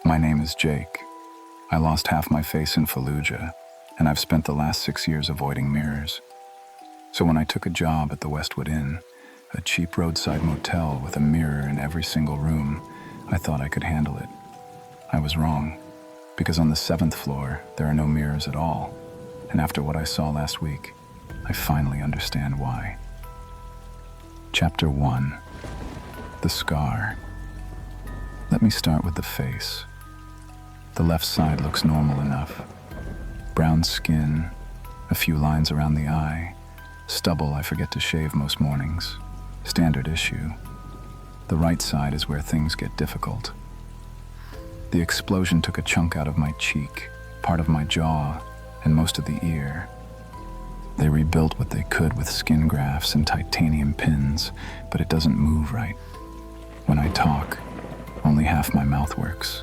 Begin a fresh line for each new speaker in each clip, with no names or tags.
My name is Jake. I lost half my face in Fallujah, and I've spent the last 6 years avoiding mirrors. So when I took a job at the Westwood Inn, a cheap roadside motel with a mirror in every single room, I thought I could handle it. I was wrong, because on the 7th floor, there are no mirrors at all. And after what I saw last week, I finally understand why. Chapter 1. The Scar. Let me start with the face. The left side looks normal enough. Brown skin, a few lines around the eye, stubble I forget to shave most mornings. Standard issue. The right side is where things get difficult. The explosion took a chunk out of my cheek, part of my jaw, and most of the ear. They rebuilt what they could with skin grafts and titanium pins, but it doesn't move right. When I talk, only half my mouth works.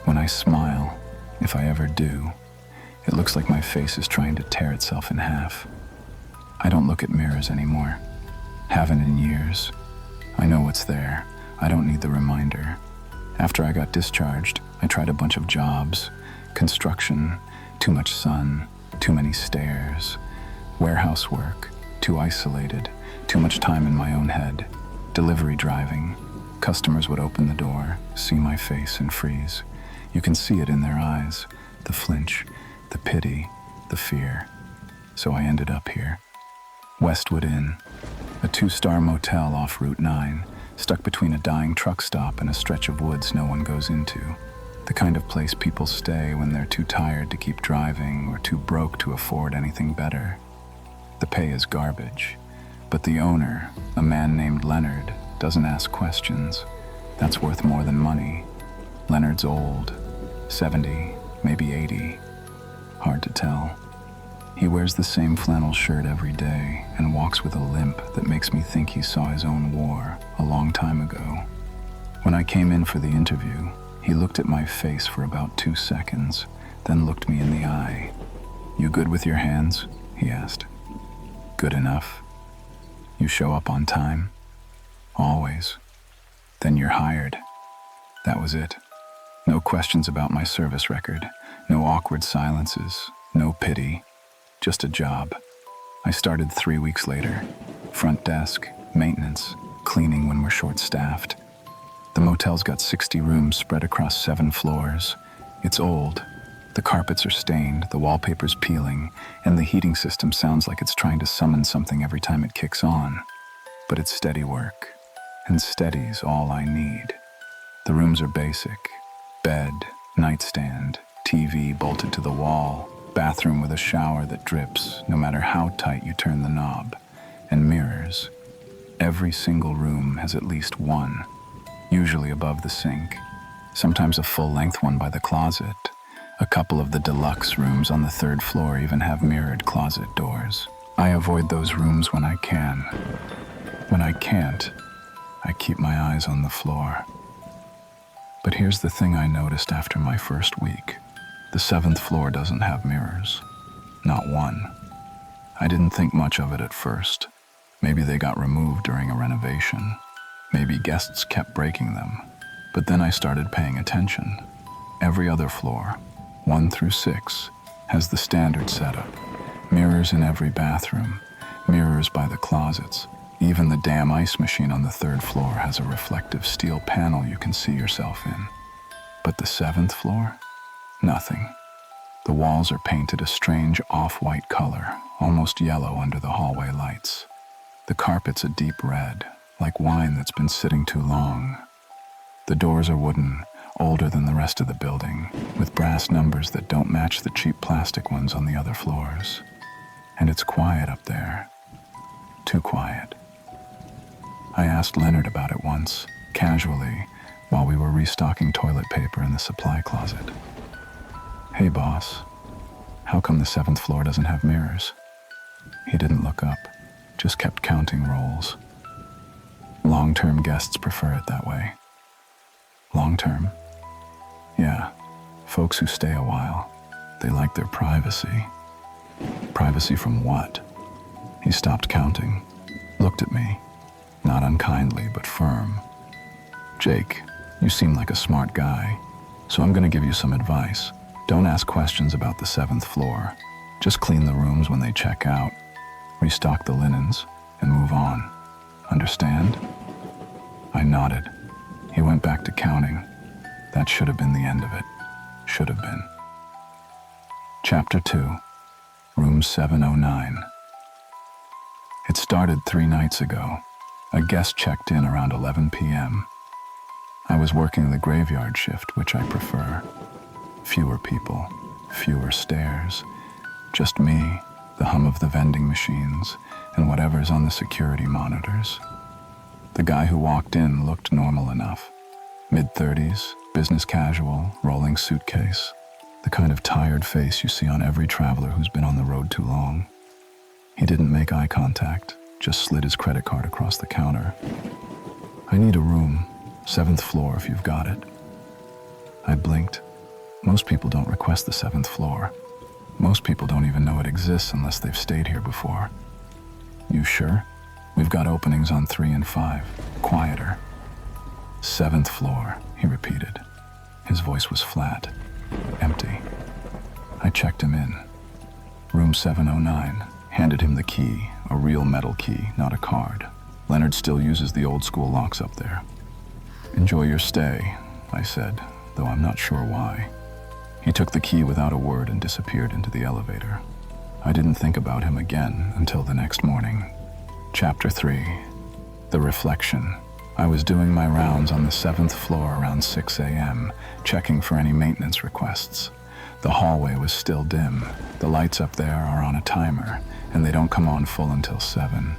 When I smile, if I ever do, it looks like my face is trying to tear itself in half. I don't look at mirrors anymore. Haven't in years. I know what's there. I don't need the reminder. After I got discharged, I tried a bunch of jobs. Construction, too much sun, too many stairs. Warehouse work, too isolated, too much time in my own head. Delivery driving. Customers would open the door, see my face, and freeze. You can see it in their eyes, the flinch, the pity, the fear. So I ended up here. Westwood Inn, a 2-star motel off Route 9, stuck between a dying truck stop and a stretch of woods no one goes into. The kind of place people stay when they're too tired to keep driving or too broke to afford anything better. The pay is garbage, but the owner, a man named Leonard, doesn't ask questions. That's worth more than money. Leonard's old, 70, maybe 80. Hard to tell. He wears the same flannel shirt every day and walks with a limp that makes me think he saw his own war a long time ago. When I came in for the interview, he looked at my face for about 2 seconds, then looked me in the eye. "You good with your hands?" he asked. "Good enough." "You show up on time?" "Always." "Then you're hired." That was it. No questions about my service record, no awkward silences, no pity, just a job. I started 3 weeks later. Front desk, maintenance, cleaning when we're short-staffed. The motel's got 60 rooms spread across 7 floors. It's old. The carpets are stained, the wallpaper's peeling, and the heating system sounds like it's trying to summon something every time it kicks on. But it's steady work, and steady's all I need. The rooms are basic. Bed, nightstand, TV bolted to the wall, bathroom with a shower that drips no matter how tight you turn the knob, and mirrors. Every single room has at least one, usually above the sink, sometimes a full-length one by the closet. A couple of the deluxe rooms on the 3rd floor even have mirrored closet doors. I avoid those rooms when I can. When I can't, I keep my eyes on the floor. But here's the thing I noticed after my first week. The 7th floor doesn't have mirrors. Not one. I didn't think much of it at first. Maybe they got removed during a renovation. Maybe guests kept breaking them. But then I started paying attention. Every other floor, 1 through 6, has the standard setup. Mirrors in every bathroom, mirrors by the closets. Even the damn ice machine on the 3rd floor has a reflective steel panel you can see yourself in. But the 7th floor? Nothing. The walls are painted a strange off-white color, almost yellow under the hallway lights. The carpet's a deep red, like wine that's been sitting too long. The doors are wooden, older than the rest of the building, with brass numbers that don't match the cheap plastic ones on the other floors. And it's quiet up there. Too quiet. I asked Leonard about it once, casually, while we were restocking toilet paper in the supply closet. "Hey, boss, how come the 7th floor doesn't have mirrors?" He didn't look up, just kept counting rolls. "Long-term guests prefer it that way." "Long-term?" "Yeah, folks who stay a while. They like their privacy." "Privacy from what?" He stopped counting, looked at me, not unkindly but firm. "Jake, you seem like a smart guy. So I'm going to give you some advice. Don't ask questions about the 7th floor. Just clean the rooms when they check out, restock the linens, and move on. Understand? I nodded. He went back to counting. That should have been the end of it. Should have been. Chapter 2, Room 709. It started 3 nights ago. A guest checked in around 11 p.m. I was working the graveyard shift, which I prefer. Fewer people, fewer stairs. Just me, the hum of the vending machines, and whatever's on the security monitors. The guy who walked in looked normal enough. Mid-30s, business casual, rolling suitcase. The kind of tired face you see on every traveler who's been on the road too long. He didn't make eye contact, just slid his credit card across the counter. I need a room, 7th floor if you've got it. I blinked. Most people don't request the 7th floor. Most people don't even know it exists unless they've stayed here before. You sure? We've got openings on 3 and 5. Quieter. 7th floor, he repeated. His voice was flat, empty. I checked him in. Room 709. Handed him the key, a real metal key, not a card. Leonard still uses the old school locks up there. Enjoy your stay, I said, though I'm not sure why. He took the key without a word and disappeared into the elevator. I didn't think about him again until the next morning. Chapter 3, The Reflection. I was doing my rounds on the 7th floor around 6 a.m., checking for any maintenance requests. The hallway was still dim. The lights up there are on a timer, and they don't come on full until 7.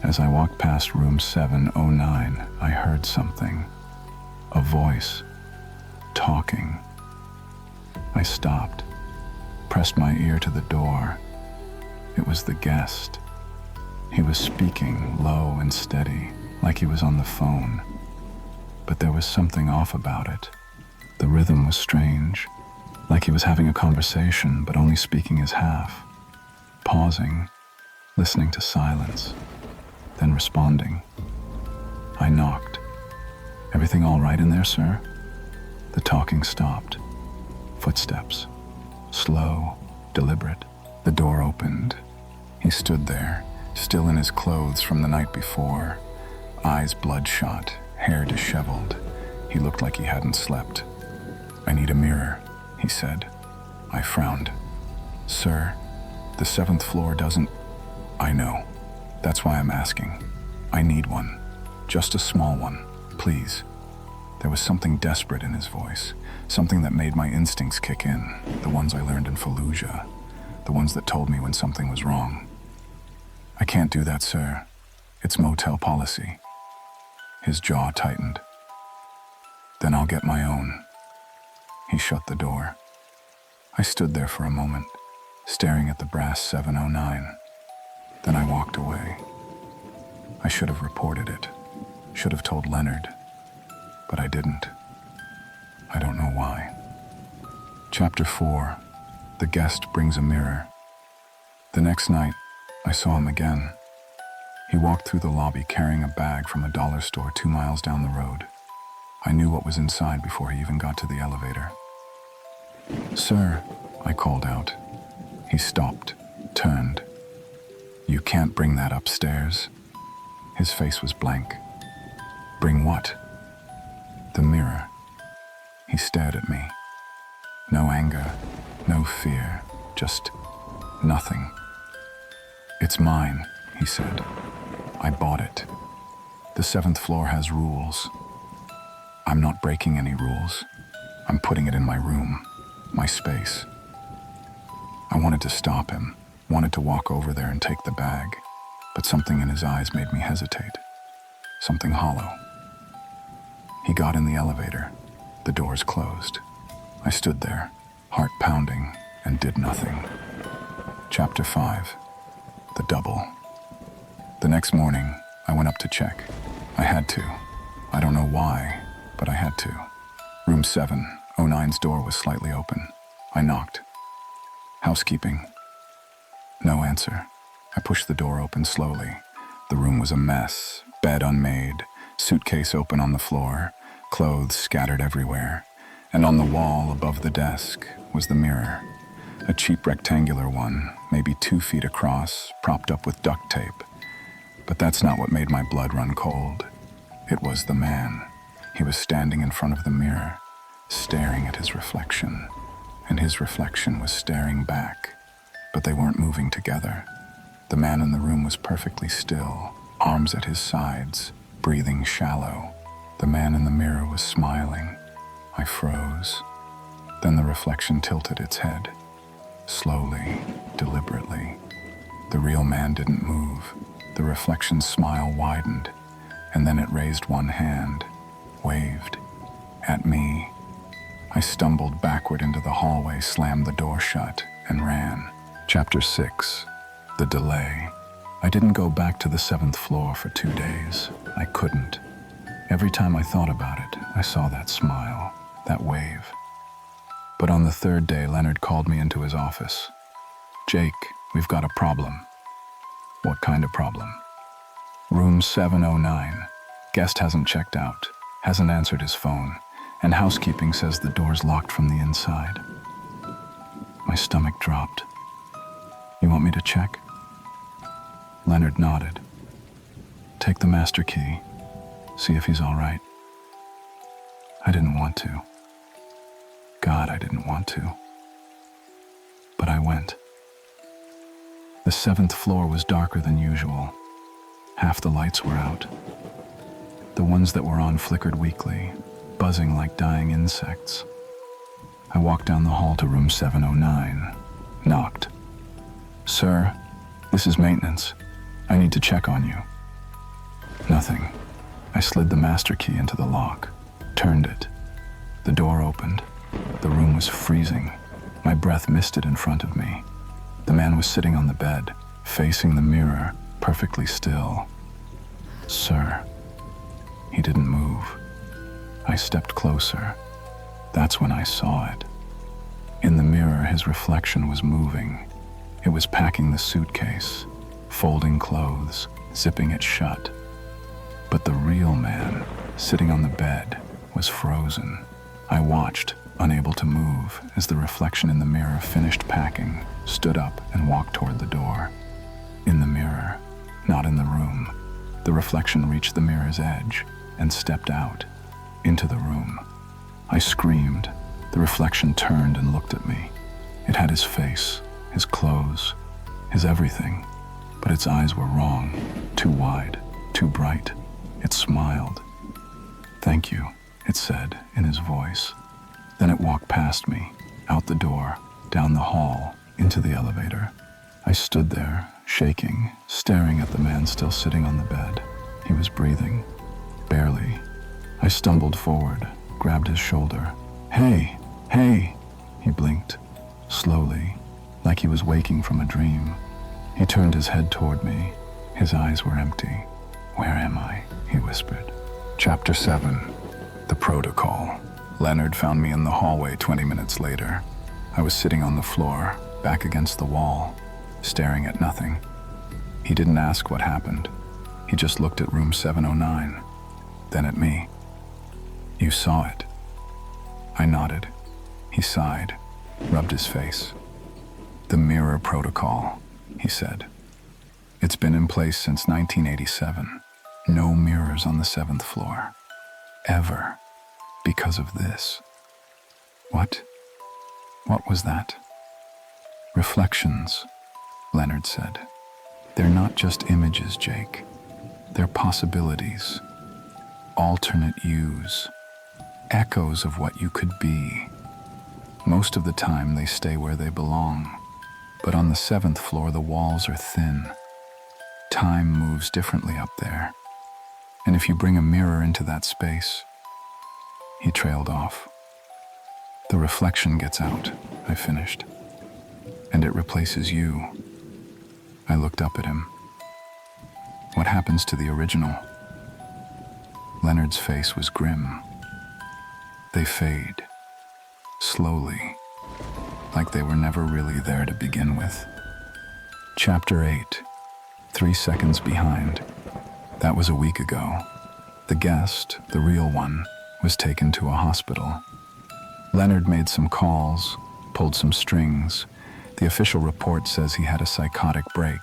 As I walked past room 709, I heard something. A voice. Talking. I stopped, pressed my ear to the door. It was the guest. He was speaking low and steady, like he was on the phone. But there was something off about it. The rhythm was strange, like he was having a conversation but only speaking his half. Pausing, listening to silence, then responding. I knocked. Everything all right in there, sir? The talking stopped. Footsteps. Slow, deliberate. The door opened. He stood there, still in his clothes from the night before. Eyes bloodshot, hair disheveled. He looked like he hadn't slept. I need a mirror, he said. I frowned. Sir, the 7th floor doesn't... I know. That's why I'm asking. I need one. Just a small one, please. There was something desperate in his voice, something that made my instincts kick in, the ones I learned in Fallujah, the ones that told me when something was wrong. I can't do that, sir. It's motel policy. His jaw tightened. Then I'll get my own. He shut the door. I stood there for a moment, staring at the brass 709. Then I walked away. I should have reported it, should have told Leonard, but I didn't. I don't know why. Chapter 4, The Guest Brings a Mirror. The next night, I saw him again. He walked through the lobby carrying a bag from a dollar store 2 miles down the road. I knew what was inside before he even got to the elevator. Sir, I called out. He stopped, turned. You can't bring that upstairs. His face was blank. Bring what? The mirror. He stared at me. No anger, no fear, just nothing. It's mine, he said. I bought it. The 7th floor has rules. I'm not breaking any rules. I'm putting it in my room, my space. I wanted to stop him, wanted to walk over there and take the bag, but something in his eyes made me hesitate. Something hollow. He got in the elevator. The doors closed. I stood there, heart pounding, and did nothing. Chapter 5, The Double. The next morning, I went up to check. I had to. I don't know why, but I had to. Room 709's door was slightly open. I knocked. Housekeeping. No answer. I pushed the door open slowly. The room was a mess, bed unmade, suitcase open on the floor, clothes scattered everywhere. and on the wall above the desk was the mirror, a cheap rectangular one, maybe 2 feet across, propped up with duct tape. But that's not what made my blood run cold. It was the man. He was standing in front of the mirror, staring at his reflection, and his reflection was staring back. But they weren't moving together. The man in the room was perfectly still, arms at his sides, breathing shallow. The man in the mirror was smiling. I froze. Then the reflection tilted its head. Slowly, deliberately. The real man didn't move. The reflection's smile widened, and then it raised one hand, waved, at me. I stumbled backward into the hallway, slammed the door shut, and ran. Chapter 6. The delay. I didn't go back to the 7th floor for 2 days. I couldn't. Every time I thought about it, I saw that smile, that wave. But on the 3rd day, Leonard called me into his office. "Jake, we've got a problem." "What kind of problem?" "Room 709. Guest hasn't checked out, hasn't answered his phone, and housekeeping says the door's locked from the inside." My stomach dropped. "You want me to check?" Leonard nodded. "Take the master key, see if he's all right." I didn't want to. God, I didn't want to. But I went. The 7th floor was darker than usual. Half the lights were out. The ones that were on flickered weakly, buzzing like dying insects. I walked down the hall to room 709, knocked. "Sir, this is maintenance. I need to check on you." Nothing. I slid the master key into the lock, turned it. The door opened. The room was freezing. My breath misted in front of me. The man was sitting on the bed, facing the mirror, perfectly still. "Sir." He didn't move. I stepped closer. That's when I saw it. In the mirror, his reflection was moving. It was packing the suitcase, folding clothes, zipping it shut. But the real man, sitting on the bed, was frozen. I watched, unable to move, as the reflection in the mirror finished packing, stood up, and walked toward the door. In the mirror, not in the room. The reflection reached the mirror's edge and stepped out, into the room. I screamed. The reflection turned and looked at me. It had his face, his clothes, his everything, but its eyes were wrong, too wide, too bright. It smiled. "Thank you," it said in his voice. Then it walked past me, out the door, down the hall, into the elevator. I stood there, shaking, staring at the man still sitting on the bed. He was breathing, barely. I stumbled forward, grabbed his shoulder. "Hey, hey!" He blinked, slowly, like he was waking from a dream. He turned his head toward me. His eyes were empty. "Where am I?" he whispered. Chapter 7. The Protocol. Leonard found me in the hallway 20 minutes later. I was sitting on the floor, back against the wall, staring at nothing. He didn't ask what happened. He just looked at room 709, then at me. "You saw it." I nodded. He sighed, rubbed his face. "The mirror protocol," he said. "It's been in place since 1987. No mirrors on the 7th floor. Ever. Because of this." "What? What was that?" "Reflections," Leonard said. "They're not just images, Jake. They're possibilities. Alternate yous. Echoes of what you could be. Most of the time they stay where they belong. But on the 7th floor, the walls are thin. Time moves differently up there. And if you bring a mirror into that space..." He trailed off. "The reflection gets out," I finished. "And it replaces you." I looked up at him. "What happens to the original?" Leonard's face was grim. "They fade. Slowly. Like they were never really there to begin with." Chapter 8. 3 seconds behind. That was a week ago. The guest, the real one, was taken to a hospital. Leonard made some calls, pulled some strings. The official report says he had a psychotic break.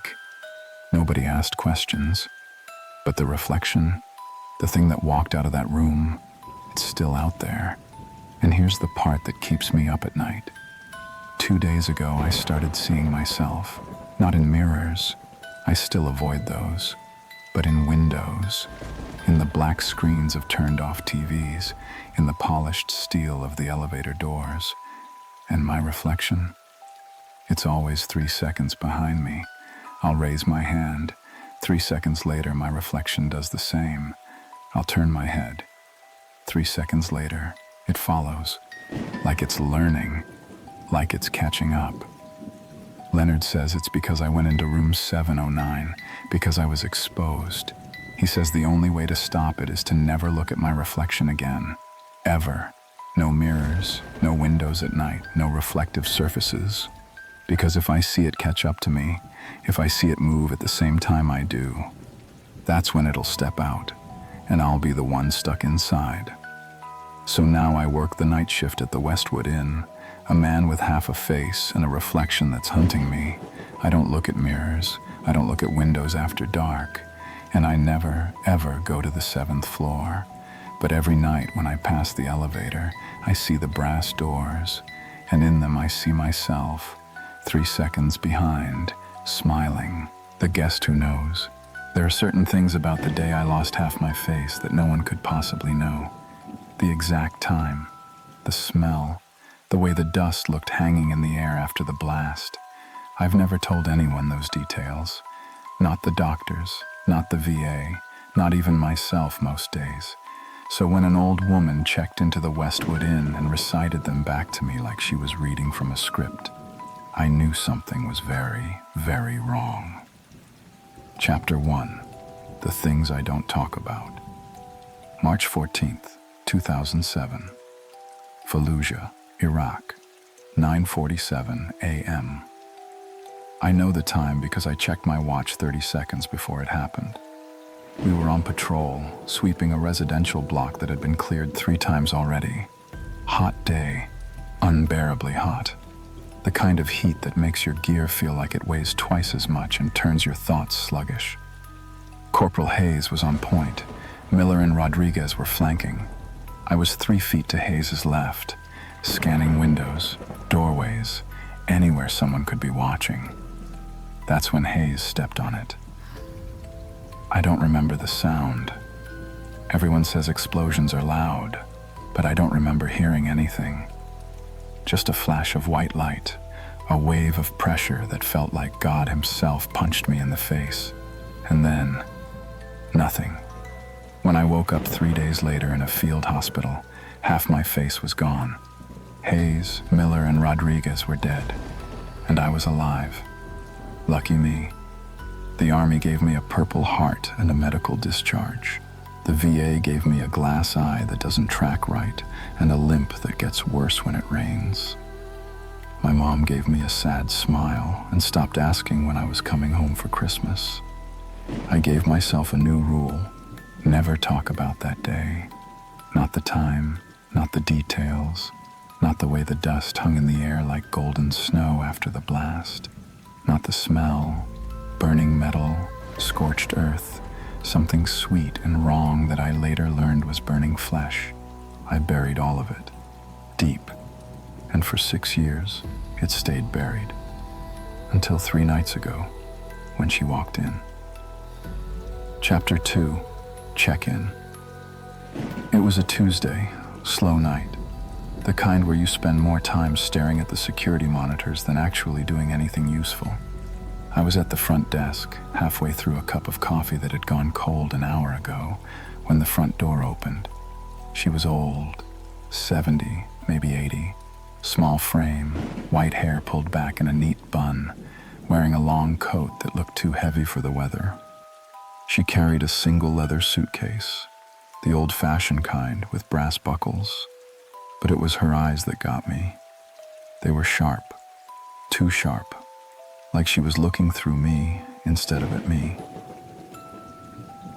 Nobody asked questions. But the reflection, the thing that walked out of that room, it's still out there. And here's the part that keeps me up at night. 2 days ago, I started seeing myself, not in mirrors, I still avoid those, but in windows, in the black screens of turned-off TVs, in the polished steel of the elevator doors. And my reflection? It's always 3 seconds behind me. I'll raise my hand. 3 seconds later, my reflection does the same. I'll turn my head. 3 seconds later, it follows, like it's learning, like it's catching up. Leonard says it's because I went into room 709, because I was exposed. He says the only way to stop it is to never look at my reflection again. Ever. No mirrors, no windows at night, no reflective surfaces. Because if I see it catch up to me, if I see it move at the same time I do, that's when it'll step out, and I'll be the one stuck inside. So now I work the night shift at the Westwood Inn, a man with half a face and a reflection that's hunting me. I don't look at mirrors, I don't look at windows after dark, and I never, ever go to the 7th floor. But every night when I pass the elevator, I see the brass doors, and in them I see myself, 3 seconds behind, smiling, the guest who knows. There are certain things about the day I lost half my face that no one could possibly know. The exact time, the smell, the way the dust looked hanging in the air after the blast. I've never told anyone those details. Not the doctors, not the VA, not even myself most days. So when an old woman checked into the Westwood Inn and recited them back to me like she was reading from a script, I knew something was very, very wrong. Chapter 1. The Things I Don't Talk About. March 14th, 2007. Fallujah, Iraq, 9:47 a.m. I know the time because I checked my watch 30 seconds before it happened. We were on patrol, sweeping a residential block that had been cleared 3 times already. Hot day, unbearably hot. The kind of heat that makes your gear feel like it weighs twice as much and turns your thoughts sluggish. Corporal Hayes was on point. Miller and Rodriguez were flanking. I was 3 feet to Hayes' left, scanning windows, doorways, anywhere someone could be watching. That's when Hayes stepped on it. I don't remember the sound. Everyone says explosions are loud, but I don't remember hearing anything. Just a flash of white light, a wave of pressure that felt like God himself punched me in the face. And then, nothing. When I woke up 3 days later in a field hospital, half my face was gone. Hayes, Miller, and Rodriguez were dead, and I was alive. Lucky me. The Army gave me a Purple Heart and a medical discharge. The VA gave me a glass eye that doesn't track right and a limp that gets worse when it rains. My mom gave me a sad smile and stopped asking when I was coming home for Christmas. I gave myself a new rule: never talk about that day. Not the time, not the details, not the way the dust hung in the air like golden snow after the blast. Not the smell, burning metal, scorched earth, something sweet and wrong that I later learned was burning flesh. I buried all of it, deep, and for 6 years, it stayed buried. Until 3 nights ago, when she walked in. Chapter 2. Check-in. It was a Tuesday, slow night. The kind where you spend more time staring at the security monitors than actually doing anything useful. I was at the front desk, halfway through a cup of coffee that had gone cold an hour ago, when the front door opened. She was old, 70, maybe 80, small frame, white hair pulled back in a neat bun, wearing a long coat that looked too heavy for the weather. She carried a single leather suitcase, the old-fashioned kind with brass buckles, but it was her eyes that got me. They were sharp, too sharp, like she was looking through me instead of at me.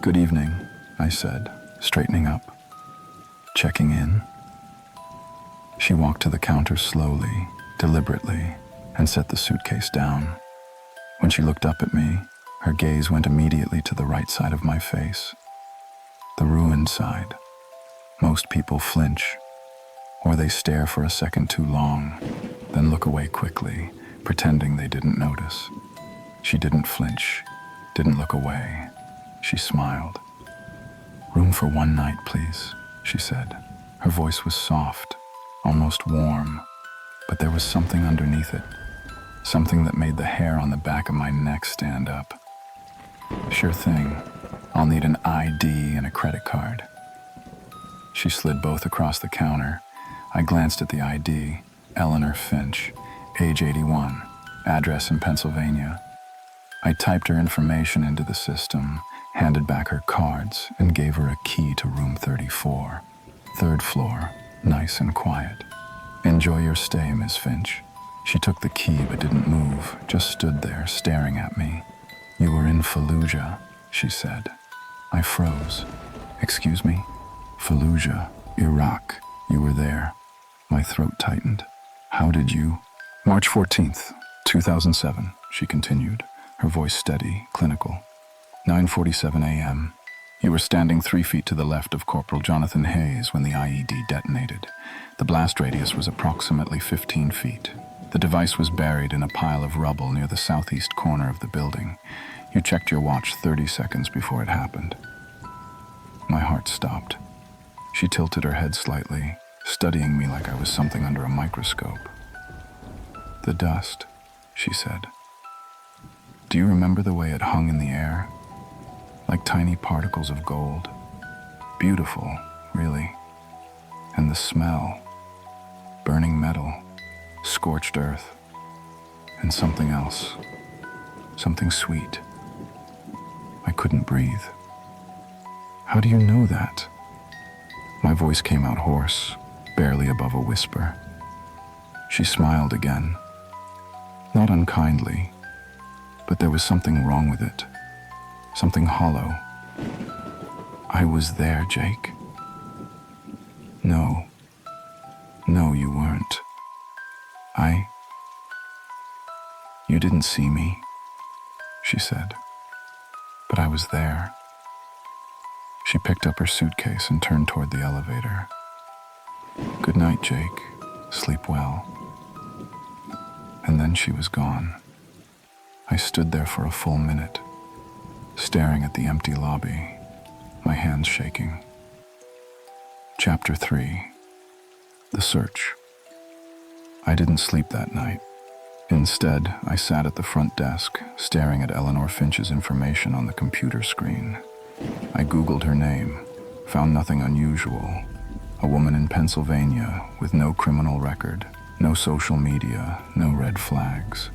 "Good evening," I said, straightening up. "Checking in?" She walked to the counter slowly, deliberately, and set the suitcase down. When she looked up at me, her gaze went immediately to the right side of my face, the ruined side. Most people flinch, or they stare for a second too long, then look away quickly, pretending they didn't notice. She didn't flinch, didn't look away. She smiled. "Room for one night, please," she said. Her voice was soft, almost warm, but there was something underneath it, something that made the hair on the back of my neck stand up. "Sure thing. I'll need an ID and a credit card." She slid both across the counter. I glanced at the ID, Eleanor Finch, age 81, address in Pennsylvania. I typed her information into the system, handed back her cards, and gave her a key to room 34, third floor, nice and quiet. "Enjoy your stay, Miss Finch." She took the key but didn't move, just stood there staring at me. "You were in Fallujah," she said. I froze. "Excuse me?" "Fallujah, Iraq. You were there." My throat tightened. "How did you—" "March 14th, 2007, she continued, her voice steady, clinical. 9:47 a.m. You were standing 3 feet to the left of Corporal Jonathan Hayes when the IED detonated. The blast radius was approximately 15 feet. The device was buried in a pile of rubble near the southeast corner of the building. You checked your watch 30 seconds before it happened. My heart stopped. She tilted her head slightly, studying me like I was something under a microscope. "The dust," she said. "Do you remember the way it hung in the air? Like tiny particles of gold. Beautiful, really. And the smell. Burning metal, scorched earth, and something else. Something sweet. I couldn't breathe." "How do you know that?" My voice came out hoarse, barely above a whisper. She smiled again. Not unkindly, but there was something wrong with it. Something hollow. "I was there, Jake." No, you weren't. You didn't see me," she said, "but I was there." She picked up her suitcase and turned toward the elevator. "Good night, Jake. Sleep well." And then she was gone. I stood there for a full minute, staring at the empty lobby, my hands shaking. Chapter 3. The Search. I didn't sleep that night. Instead, I sat at the front desk, staring at Eleanor Finch's information on the computer screen. I Googled her name, found nothing unusual. A woman in Pennsylvania with no criminal record, no social media, no red flags.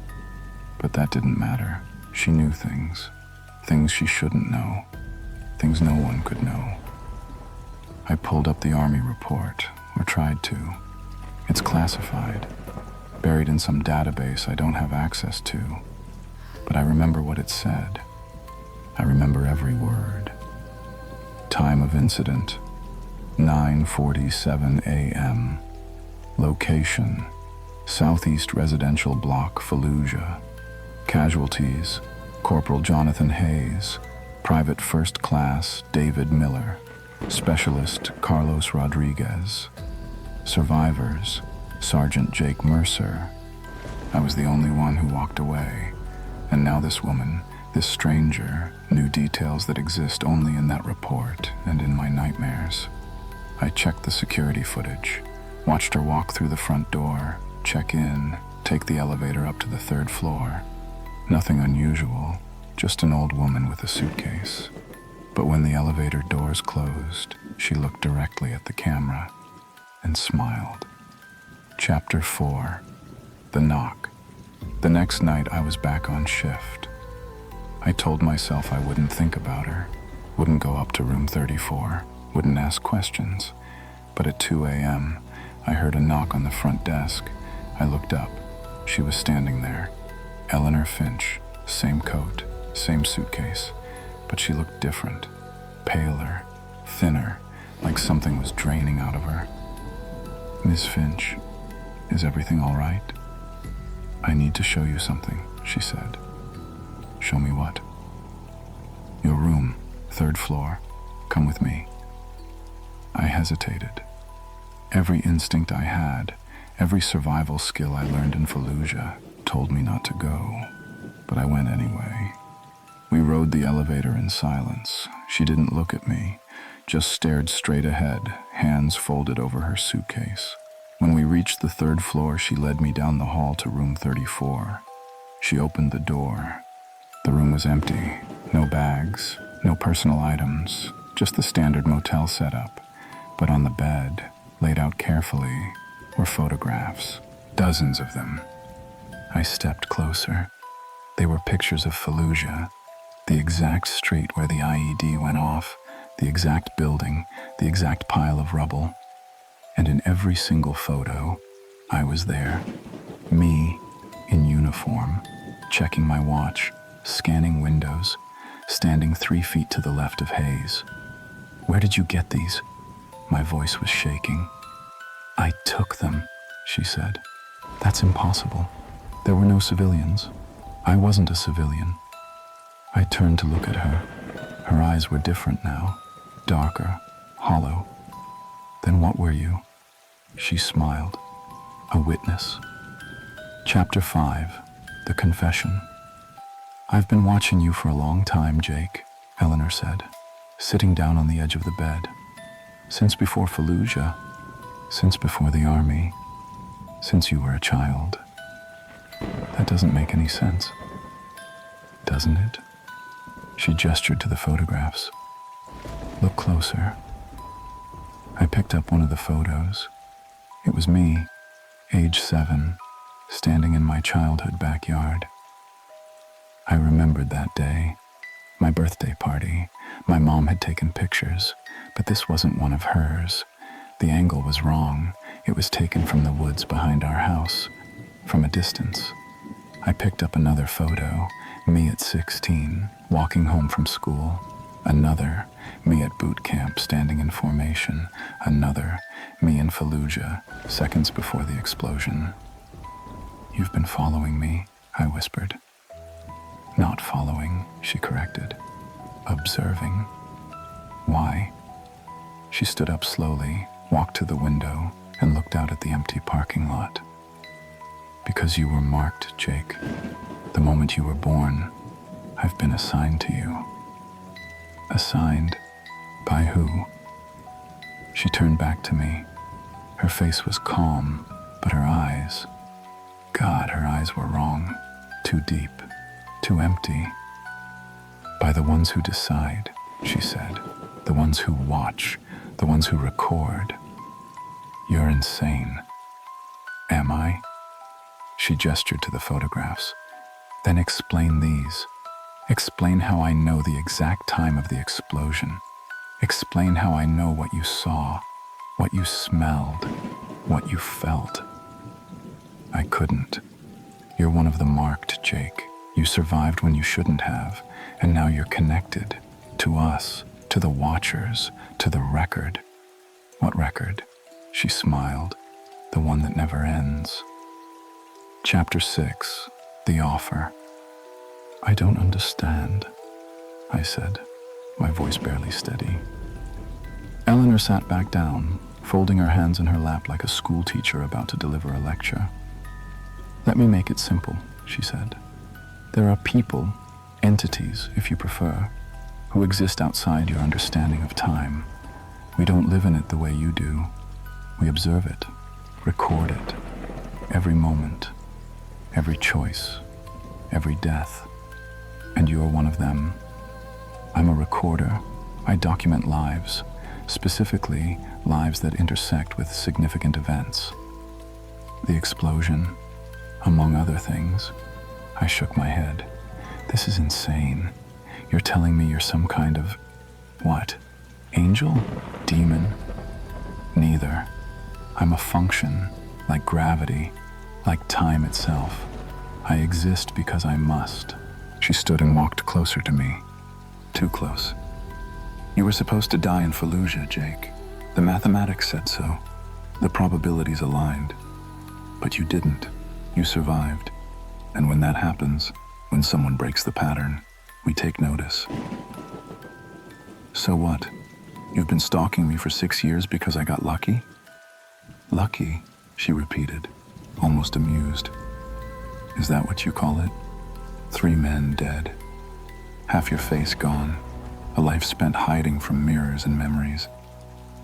But that didn't matter. She knew things. Things she shouldn't know. Things no one could know. I pulled up the Army report, or tried to. It's classified, buried in some database I don't have access to. But I remember what it said. I remember every word. Time of incident, 9:47 a.m. Location, Southeast Residential Block, Fallujah. Casualties, Corporal Jonathan Hayes, Private First Class David Miller, Specialist Carlos Rodriguez. Survivors, Sergeant Jake Mercer. I was the only one who walked away, and now this woman, this stranger, knew details that exist only in that report and in my nightmares. I checked the security footage, watched her walk through the front door, check in, take the elevator up to the 3rd floor. Nothing unusual, just an old woman with a suitcase. But when the elevator doors closed, she looked directly at the camera and smiled. Chapter 4. The Knock. The next night I was back on shift. I told myself I wouldn't think about her, wouldn't go up to room 34, wouldn't ask questions. But at 2 a.m., I heard a knock on the front desk. I looked up. She was standing there. Eleanor Finch, same coat, same suitcase, but she looked different, paler, thinner, like something was draining out of her. Miss Finch, is everything all right? I need to show you something, she said. Show me what? Your room, 3rd floor. Come with me. I hesitated. Every instinct I had, every survival skill I learned in Fallujah told me not to go, but I went anyway. We rode the elevator in silence. She didn't look at me, just stared straight ahead, hands folded over her suitcase. When we reached the 3rd floor, she led me down the hall to room 34. She opened the door. The room was empty. No bags, no personal items, just the standard motel setup. But on the bed, laid out carefully, were photographs, dozens of them. I stepped closer. They were pictures of Fallujah, the exact street where the IED went off, the exact building, the exact pile of rubble. And in every single photo, I was there. Me, in uniform, checking my watch, scanning windows, standing 3 feet to the left of Hayes. Where did you get these? My voice was shaking. I took them, she said. That's impossible. There were no civilians. I wasn't a civilian. I turned to look at her. Her eyes were different now, darker, hollow. Then what were you? She smiled. A witness. Chapter 5, The Confession. I've been watching you for a long time, Jake, Eleanor said, sitting down on the edge of the bed. Since before Fallujah, since before the army, since you were a child. That doesn't make any sense, doesn't it? She gestured to the photographs. Look closer. I picked up one of the photos. It was me, age 7, standing in my childhood backyard. I remembered that day, my birthday party. My mom had taken pictures, but this wasn't one of hers. The angle was wrong. It was taken from the woods behind our house, from a distance. I picked up another photo, me at 16, walking home from school. Another, me at boot camp, standing in formation. Another, me in Fallujah, seconds before the explosion. You've been following me, I whispered. Not following, she corrected. Observing. Why? She stood up slowly, walked to the window, and looked out at the empty parking lot. Because you were marked, Jake. The moment you were born, I've been assigned to you. Assigned? By who? She turned back to me. Her face was calm, but her eyes... God, her eyes were wrong. Too deep. Too empty. By the ones who decide, she said. The ones who watch. The ones who record. You're insane. Am I? She gestured to the photographs. Then explain these. Explain how I know the exact time of the explosion. Explain how I know what you saw, what you smelled, what you felt. I couldn't. You're one of the marked, Jake. You survived when you shouldn't have, and now you're connected to us, to the watchers, to the record. What record? She smiled. The one that never ends. Chapter 6, The Offer. I don't understand, I said, my voice barely steady. Eleanor sat back down, folding her hands in her lap like a school teacher about to deliver a lecture. Let me make it simple, she said. There are people, entities, if you prefer, who exist outside your understanding of time. We don't live in it the way you do. We observe it, record it, every moment, every choice, every death. And you're one of them. I'm a recorder. I document lives, specifically lives that intersect with significant events. The explosion, among other things. I shook my head. This is insane. You're telling me you're some kind of... what? Angel? Demon? Neither. I'm a function, like gravity, like time itself. I exist because I must. She stood and walked closer to me. Too close. You were supposed to die in Fallujah, Jake. The mathematics said so. The probabilities aligned. But you didn't. You survived. And when that happens, when someone breaks the pattern, we take notice. So what? You've been stalking me for 6 years because I got lucky? Lucky, she repeated, almost amused. Is that what you call it? 3 men dead. Half your face gone. A life spent hiding from mirrors and memories.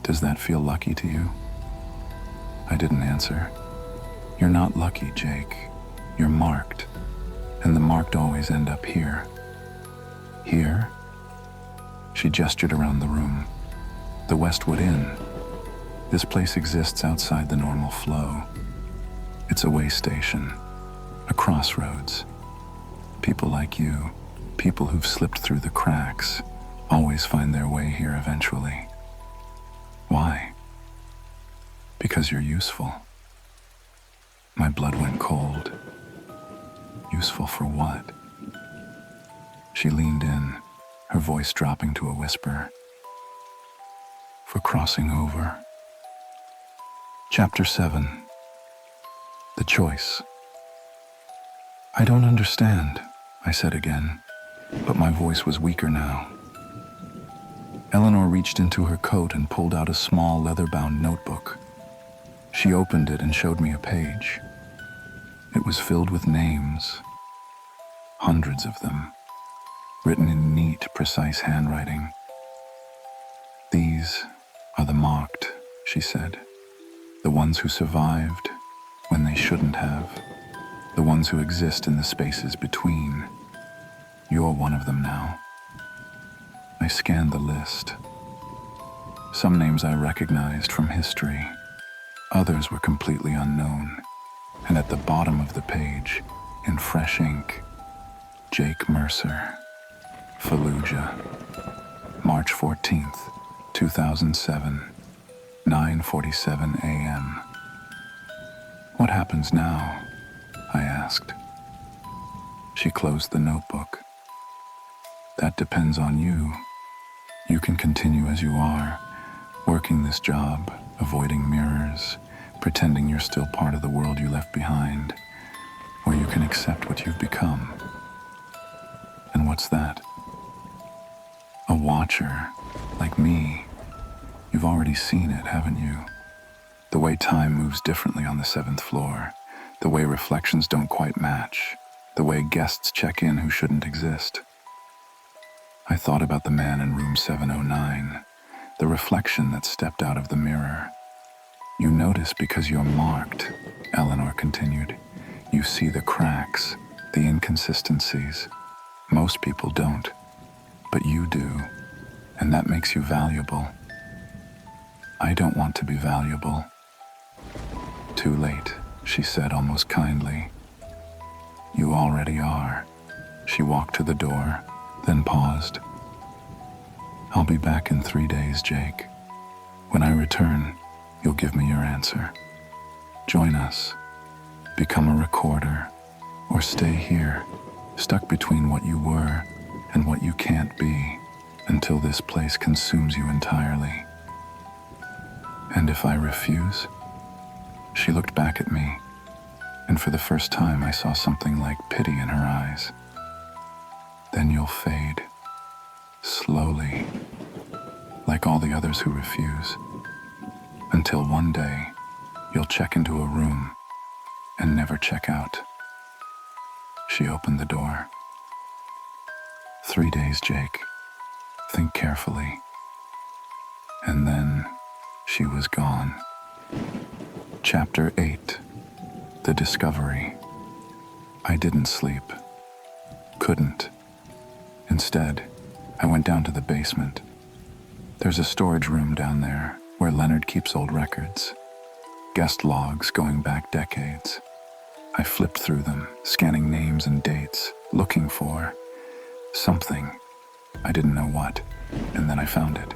Does that feel lucky to you? I didn't answer. You're not lucky, Jake. You're marked. And the marked always end up here. Here? She gestured around the room. The Westwood Inn. This place exists outside the normal flow. It's a way station, a crossroads. People like you, people who've slipped through the cracks, always find their way here eventually. Why? Because you're useful. My blood went cold. Useful for what? She leaned in, her voice dropping to a whisper. For crossing over. Chapter 7. The Choice. I don't understand, I said again, but my voice was weaker now. Eleanor reached into her coat and pulled out a small leather-bound notebook. She opened it and showed me a page. It was filled with names, hundreds of them, written in neat, precise handwriting. These are the marked, she said. The ones who survived when they shouldn't have. The ones who exist in the spaces between. You're one of them now. I scanned the list. Some names I recognized from history. Others were completely unknown. And at the bottom of the page, in fresh ink, Jake Mercer, Fallujah, March 14th, 2007, 9:47 a.m. What happens now? I asked. She closed the notebook. That depends on you. You can continue as you are, working this job, avoiding mirrors, pretending you're still part of the world you left behind, or you can accept what you've become. And what's that? A watcher, like me. You've already seen it, haven't you? The way time moves differently on the 7th floor, the way reflections don't quite match, the way guests check in who shouldn't exist. I thought about the man in room 709, the reflection that stepped out of the mirror. You notice because you're marked, Eleanor continued. You see the cracks, the inconsistencies. Most people don't, but you do, and that makes you valuable. I don't want to be valuable. Too late, she said almost kindly. You already are. She walked to the door, then paused. I'll be back in 3 days, Jake. When I return, you'll give me your answer. Join us. Become a recorder. Or stay here, stuck between what you were and what you can't be, until this place consumes you entirely. And if I refuse? She looked back at me, and for the first time I saw something like pity in her eyes. Then you'll fade, slowly, like all the others who refuse, until one day you'll check into a room and never check out. She opened the door. 3 days, Jake. Think carefully. And then she was gone. Chapter 8. The Discovery. I didn't sleep. Couldn't. Instead, I went down to the basement. There's a storage room down there where Leonard keeps old records. Guest logs going back decades. I flipped through them, scanning names and dates, looking for something. I didn't know what, and then I found it.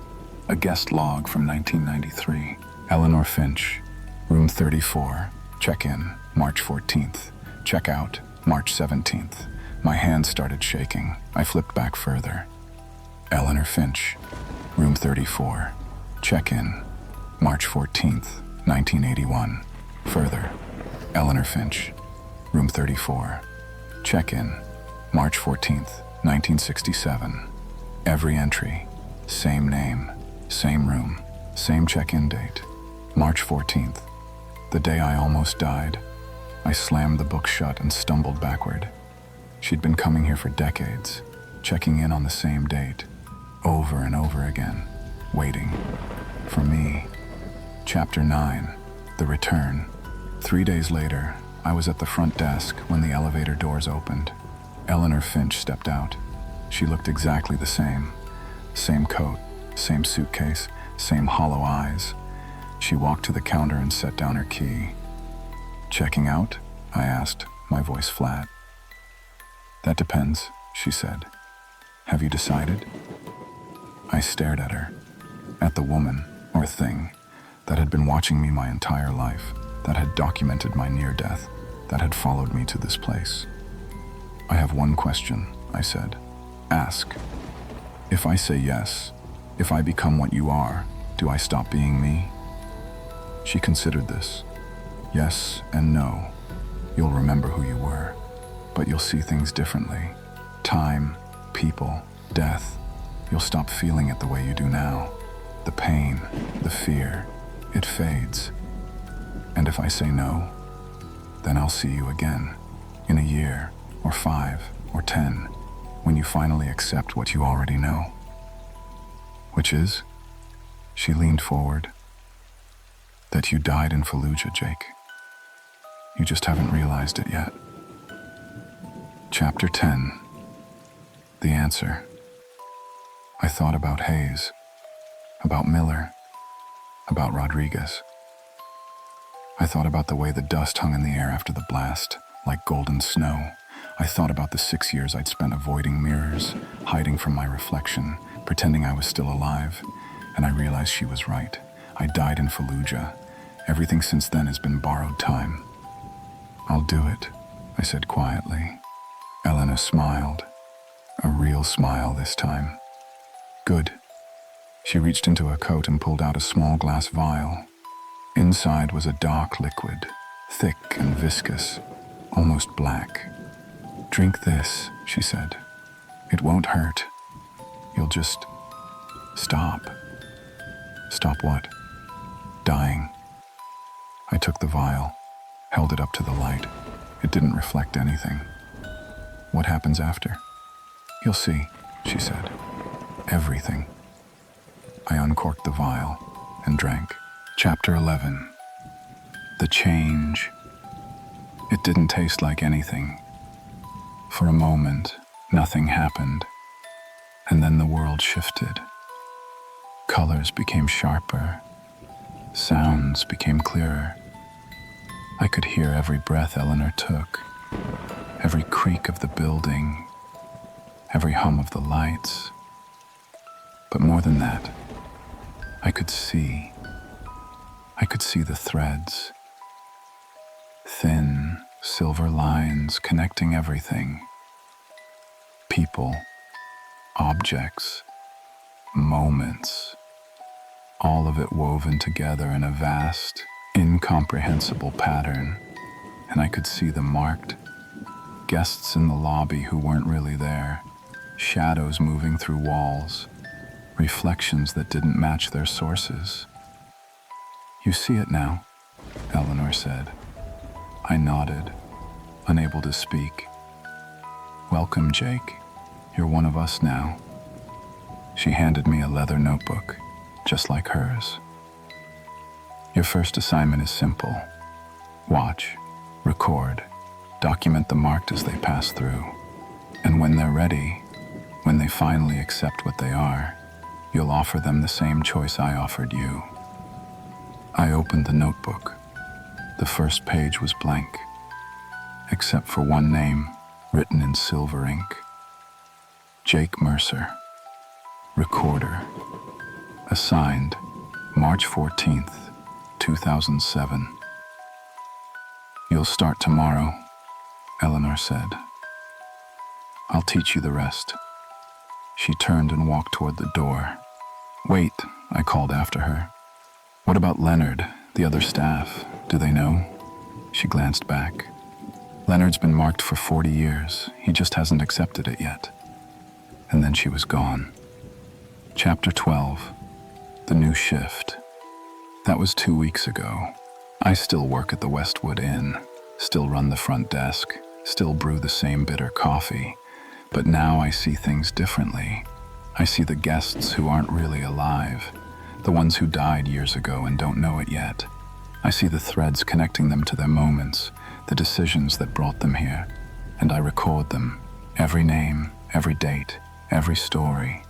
A guest log from 1993. Eleanor Finch, room 34. Check-in, March 14th. Check-out, March 17th. My hands started shaking. I flipped back further. Eleanor Finch, room 34. Check-in, March 14th, 1981. Further, Eleanor Finch, room 34. Check-in, March 14th, 1967. Every entry, same name, same room, same check-in date, March 14th, the day I almost died. I slammed the book shut and stumbled backward. She'd been coming here for decades, checking in on the same date, over and over again, waiting for me. Chapter 9, The Return. 3 days later, I was at the front desk when the elevator doors opened. Eleanor Finch stepped out. She looked exactly the same. Same coat, same suitcase, same hollow eyes. She walked to the counter and set down her key. "Checking out?" I asked, my voice flat. "That depends," she said. "Have you decided?" I stared at her, at the woman, or thing, that had been watching me my entire life, that had documented my near-death, that had followed me to this place. "I have one question," I said. "Ask. If I say yes, if I become what you are, do I stop being me?" She considered this. "Yes and no. You'll remember who you were, but you'll see things differently. Time, people, death. You'll stop feeling it the way you do now. The pain, the fear, it fades. And if I say no, then I'll see you again, in a year, or 5, or 10, when you finally accept what you already know." "Which is?" She leaned forward. "That you died in Fallujah, Jake. You just haven't realized it yet." Chapter 10. The Answer. I thought about Hayes, about Miller, about Rodriguez. I thought about the way the dust hung in the air after the blast, like golden snow. I thought about the 6 years I'd spent avoiding mirrors, hiding from my reflection, pretending I was still alive, and I realized she was right. I died in Fallujah. Everything since then has been borrowed time. "I'll do it," I said quietly. Eleanor smiled, a real smile this time. "Good." She reached into her coat and pulled out a small glass vial. Inside was a dark liquid, thick and viscous, almost black. "Drink this," she said. "It won't hurt. You'll just stop." "Stop what?" "Dying." I took the vial, held it up to the light. It didn't reflect anything. "What happens after?" "You'll see," she said. "Everything." I uncorked the vial and drank. Chapter 11. The Change. It didn't taste like anything. For a moment, nothing happened. And then the world shifted. Colors became sharper. Sounds became clearer. I could hear every breath Eleanor took, every creak of the building, every hum of the lights. But more than that, I could see. I could see the threads. Thin, silver lines connecting everything. People, objects, moments. All of it woven together in a vast, incomprehensible pattern. And I could see them marked. Guests in the lobby who weren't really there. Shadows moving through walls. Reflections that didn't match their sources. "You see it now," Eleanor said. I nodded, unable to speak. "Welcome, Jake. You're one of us now." She handed me a leather notebook, just like hers. "Your first assignment is simple. Watch, record, document the marked as they pass through. And when they're ready, when they finally accept what they are, you'll offer them the same choice I offered you." I opened the notebook. The first page was blank, except for one name written in silver ink. Jake Mercer, recorder. Assigned March 14th, 2007. "You'll start tomorrow," Eleanor said. "I'll teach you the rest." She turned and walked toward the door. "Wait," I called after her. "What about Leonard, The other staff, do they know? She glanced back. Leonard's been marked for 40 years. He just hasn't accepted it yet. And then she was gone. Chapter 12. The New Shift. That was 2 weeks ago. I still work at the Westwood Inn, still run the front desk, still brew the same bitter coffee. But now I see things differently. I see the guests who aren't really alive, the ones who died years ago and don't know it yet. I see the threads connecting them to their moments, the decisions that brought them here, and I record them, every name, every date, every story.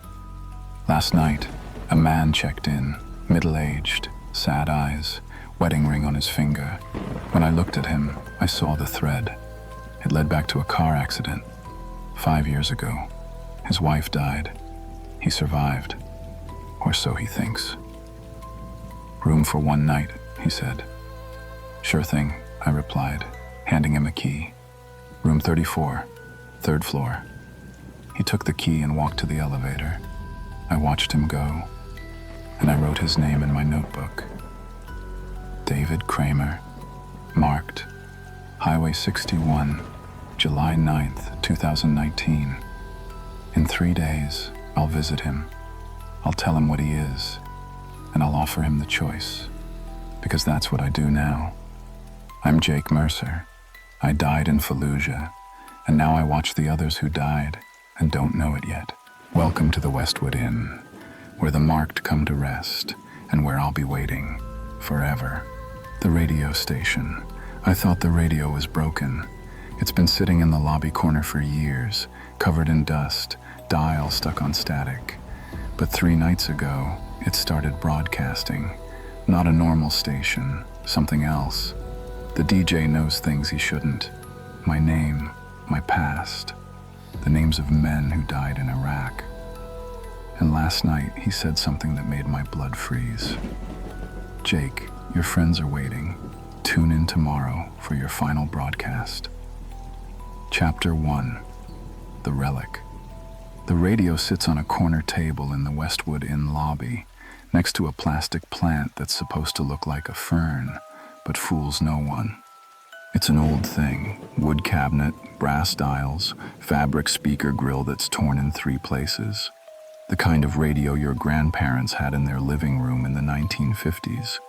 Last night, a man checked in, middle-aged, sad eyes, wedding ring on his finger. When I looked at him, I saw the thread. It led back to a car accident. 5 years ago, his wife died. He survived, or so he thinks. "Room for one night," he said. "Sure thing," I replied, handing him a key. "Room 34, 3rd floor." He took the key and walked to the elevator. I watched him go, and I wrote his name in my notebook. David Kramer, marked, Highway 61, July 9th, 2019. In 3 days, I'll visit him. I'll tell him what he is, and I'll offer him the choice, because that's what I do now. I'm Jake Mercer. I died in Fallujah, and now I watch the others who died and don't know it yet. Welcome to the Westwood Inn, where the marked come to rest, and where I'll be waiting forever. The radio station. I thought the radio was broken. It's been sitting in the lobby corner for years, covered in dust, dial stuck on static. But 3 nights ago, it started broadcasting. Not a normal station, something else. The DJ knows things he shouldn't. My name, my past, the names of men who died in Iraq. And last night, he said something that made my blood freeze. "Jake, your friends are waiting. Tune in tomorrow for your final broadcast." Chapter 1. The Relic. The radio sits on a corner table in the Westwood Inn lobby, next to a plastic plant that's supposed to look like a fern, but fools no one. It's an old thing, wood cabinet, brass dials, fabric speaker grill that's torn in 3 places. The kind of radio your grandparents had in their living room in the 1950s.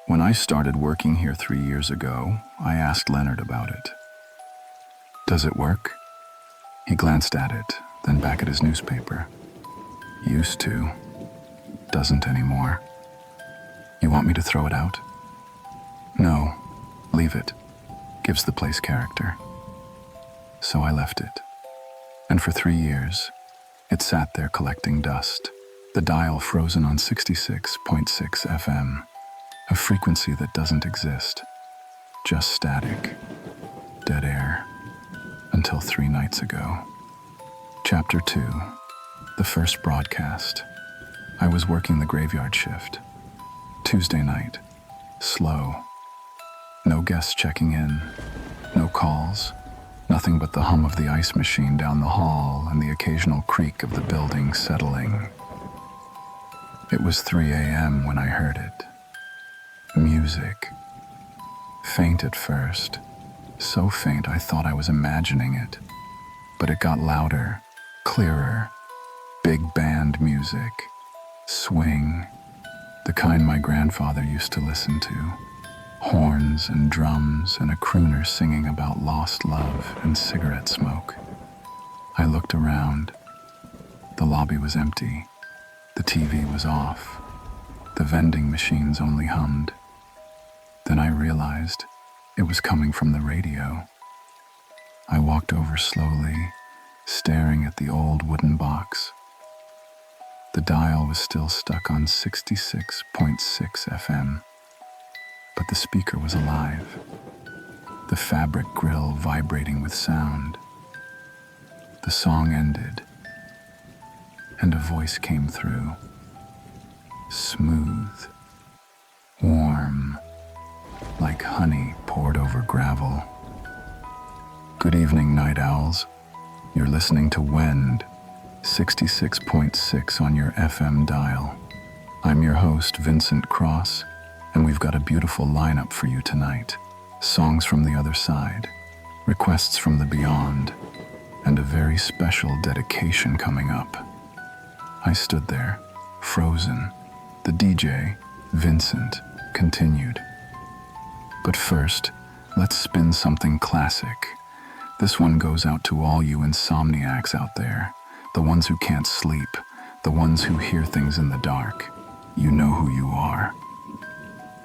When I started working here 3 years ago, I asked Leonard about it. "Does it work?" He glanced at it, then back at his newspaper. "Used to. Doesn't anymore." "You want me to throw it out?" "No, leave it. Gives the place character." So I left it. And for 3 years, it sat there collecting dust, the dial frozen on 66.6 FM, a frequency that doesn't exist. Just static, dead air, until 3 nights ago. Chapter 2. The first broadcast. I was working the graveyard shift. Tuesday night. Slow. No guests checking in. No calls. Nothing but the hum of the ice machine down the hall and the occasional creak of the building settling. It was 3 a.m. when I heard it. Music. Faint at first. So faint I thought I was imagining it. But it got louder, clearer. Big band music. Swing. The kind my grandfather used to listen to. Horns and drums and a crooner singing about lost love and cigarette smoke. I looked around. The lobby was empty. The TV was off. The vending machines only hummed. Then I realized it was coming from the radio. I walked over slowly, staring at the old wooden box. The dial was still stuck on 66.6 FM, but the speaker was alive, the fabric grill vibrating with sound. The song ended, and a voice came through, smooth, warm, like honey poured over gravel. "Good evening, night owls. You're listening to Wend, 66.6 on your FM dial. I'm your host, Vincent Cross, and we've got a beautiful lineup for you tonight. Songs from the other side, requests from the beyond, and a very special dedication coming up. I stood there, frozen. The DJ, Vincent, continued. But first, let's spin something classic. This one goes out to all you insomniacs out there, the ones who can't sleep, the ones who hear things in the dark. You know who you are.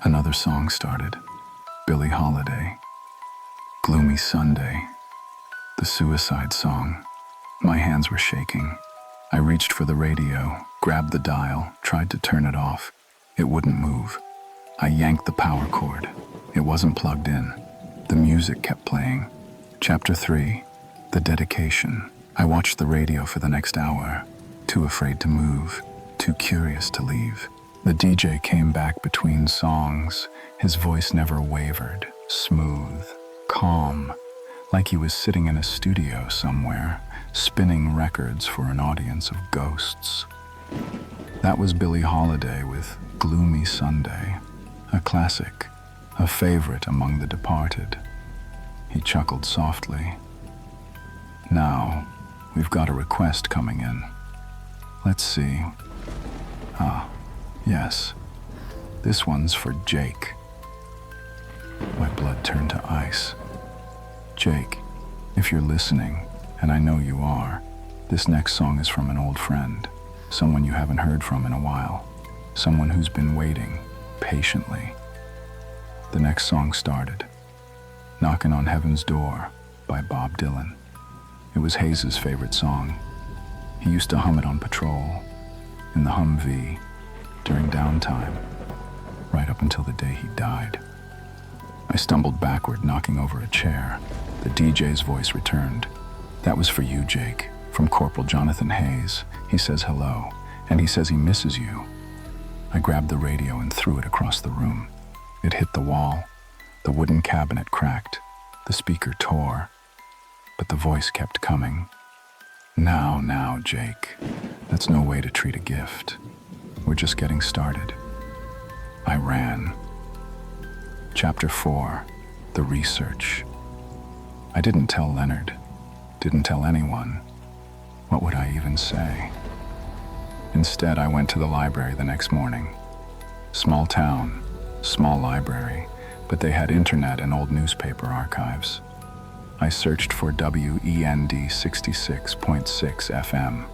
Another song started. Billie Holiday. Gloomy Sunday. The suicide song. My hands were shaking. I reached for the radio, grabbed the dial, tried to turn it off. It wouldn't move. I yanked the power cord. It wasn't plugged in. The music kept playing. Chapter 3. The dedication. I watched the radio for the next hour, too afraid to move, too curious to leave. The DJ came back between songs. His voice never wavered, smooth, calm, like he was sitting in a studio somewhere, spinning records for an audience of ghosts. That was Billie Holiday with Gloomy Sunday, a classic, a favorite among the departed. He chuckled softly. Now, we've got a request coming in. Let's see. Yes. This one's for Jake. My blood turned to ice. Jake, if you're listening, and I know you are, this next song is from an old friend, someone you haven't heard from in a while, someone who's been waiting, patiently. The next song started. Knocking on Heaven's Door by Bob Dylan. It was Hayes' favorite song. He used to hum it on patrol, in the Humvee, during downtime, right up until the day he died. I stumbled backward, knocking over a chair. The DJ's voice returned. That was for you, Jake, from Corporal Jonathan Hayes. He says hello, and he says he misses you. I grabbed the radio and threw it across the room. It hit the wall. The wooden cabinet cracked. The speaker tore. But the voice kept coming. Now, Jake. That's no way to treat a gift. We're just getting started. I ran. Chapter 4. The Research. I didn't tell Leonard. Didn't tell anyone. What would I even say? Instead, I went to the library the next morning. Small town, small library, but they had internet and old newspaper archives. I searched for WEND 66.6 FM.